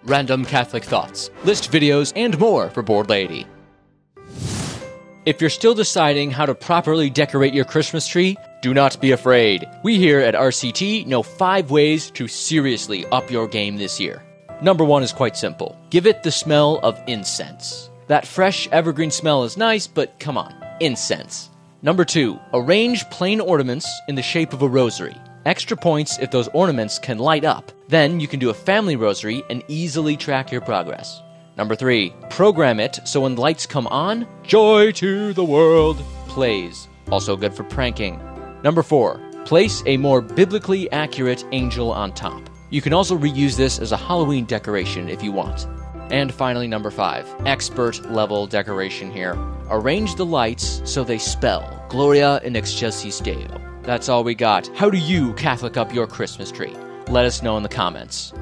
random Catholic thoughts, list videos, and more for Bored Lady. If you're still deciding how to properly decorate your Christmas tree, do not be afraid. We here at RCT know 5 ways to seriously up your game this year. Number 1 is quite simple. Give it the smell of incense. That fresh evergreen smell is nice, but come on, incense. Number 2, arrange plain ornaments in the shape of a rosary. Extra points if those ornaments can light up. Then you can do a family rosary and easily track your progress. Number 3, program it so when lights come on, Joy to the World plays. Also good for pranking. Number 4, place a more biblically accurate angel on top. You can also reuse this as a Halloween decoration if you want. And finally, number 5, expert level decoration here. Arrange the lights so they spell Gloria in Excelsis Deo. That's all we got. How do you Catholic up your Christmas tree? Let us know in the comments.